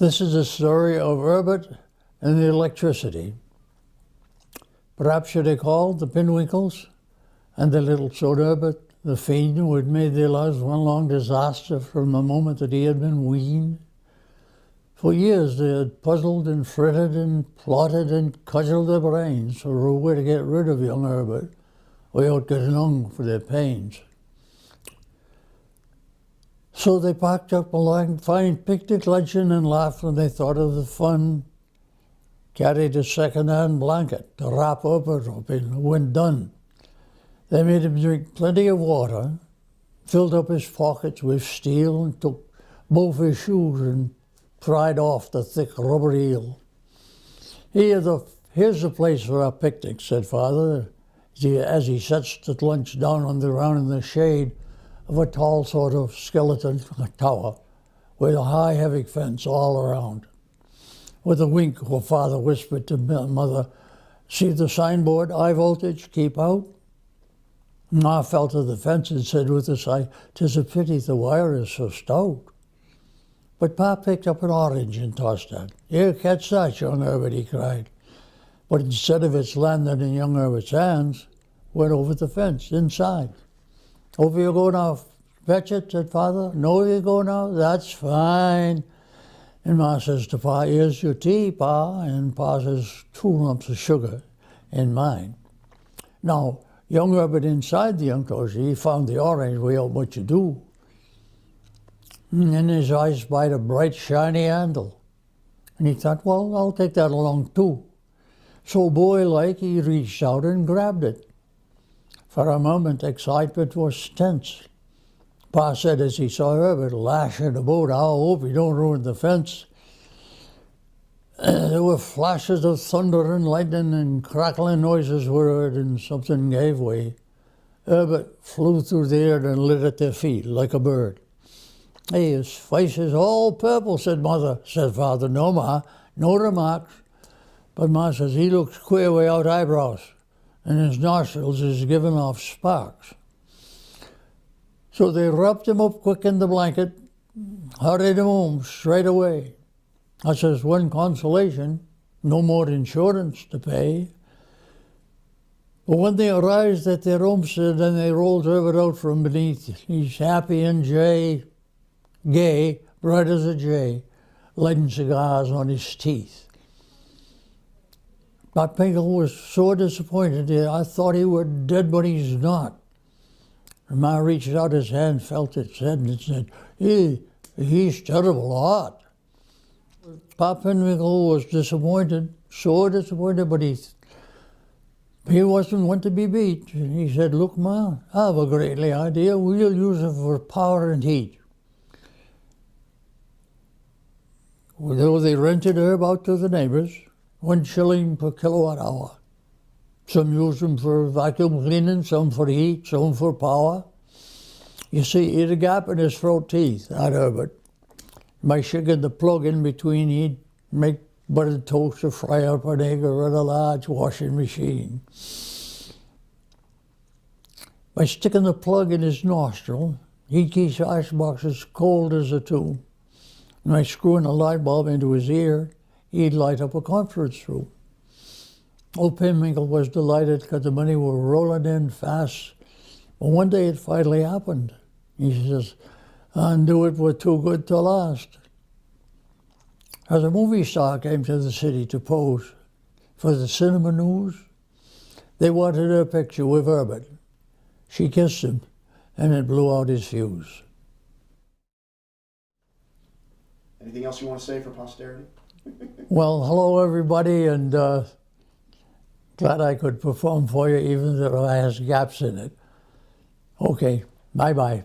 This is the story of Erbert and the electricity. Perhaps you recall the Pinwinkles and the little son Erbert, the fiend who had made their lives one long disaster from the moment that he had been weaned. For years they had puzzled and fretted and plotted and cudgelled their brains for a way to get rid of young Erbert without getting hung for their pains. So they packed up a long, fine picnic luncheon and laughed when they thought of the fun, carried a second-hand blanket to wrap Erbert up in when done. They made him drink plenty of water, filled up his pockets with steel, and took both his shoes and pried off the thick rubber heel. Here's the place for our picnic, said Father, as he sets the lunch down on the ground in the shade of a tall sort of skeleton tower with a high, heavy fence all around. With a wink, Father whispered to Mother, "See the signboard, high voltage, keep out?" Ma fell to the fence and said with a sigh, "'Tis a pity the wire is so stout." But Pa picked up an orange and tossed it. "Here, catch that, young Erbert," he cried. But instead of its landing in young Herbert's hands, went over the fence, inside. "Over you go now, fetch it," said Father. "No, you go now, that's fine." And Ma says to Pa, "Here's your tea, Pa." And Pa says, "2 lumps of sugar in mine." Now, young Erbert inside the enclosure, he found the orange without much ado. And his eyes spied a bright, shiny handle. And he thought, well, I'll take that along too. So boy-like, he reached out and grabbed it. For a moment, excitement was tense. Pa said as he saw Erbert lashing about, "I hope you don't ruin the fence." There were flashes of thunder and lightning, and crackling noises were heard, and something gave way. Erbert flew through the air and lit at their feet like a bird. "Hey, his face is all purple," said Father. "No, Ma, no remarks." But Ma says, "He looks queer without eyebrows, and his nostrils is giving off sparks." So they wrapped him up quick in the blanket, hurried him home straight away. I says, one consolation, no more insurance to pay. But when they arrived at their homestead and they rolled Erbert out from beneath, he's happy and gay, bright as a jay, lighting cigars on his teeth. But Pingle was so disappointed. I thought he were dead, but he's not. And Ma reached out his hand, felt its head, and said, he's terrible hot." Pop Pingle was disappointed, so disappointed, but he wasn't one to be beat. He said, "Look, Ma, I have a great idea. We'll use it for power and heat." Though they rented Herb out to the neighbors, 1 shilling per kilowatt hour. Some used them for vacuum cleaning, some for heat, some for power. You see, he had a gap in his front teeth, that Erbert. By shaking the plug in between, he'd make buttered toast or fry up an egg or run a large washing machine. By sticking the plug in his nostril, he'd keep iceboxes cold as a tomb. And by screwing a light bulb into his ear, he'd light up a conference room. Old Pinwinkle was delighted because the money were rolling in fast. But one day it finally happened. He says, "I knew it was too good to last." As a movie star came to the city to pose for the cinema news, they wanted her picture with Erbert. She kissed him, and it blew out his fuse. Anything else you want to say for posterity? Well, hello everybody, and glad I could perform for you, even though I has gaps in it. Okay, bye-bye.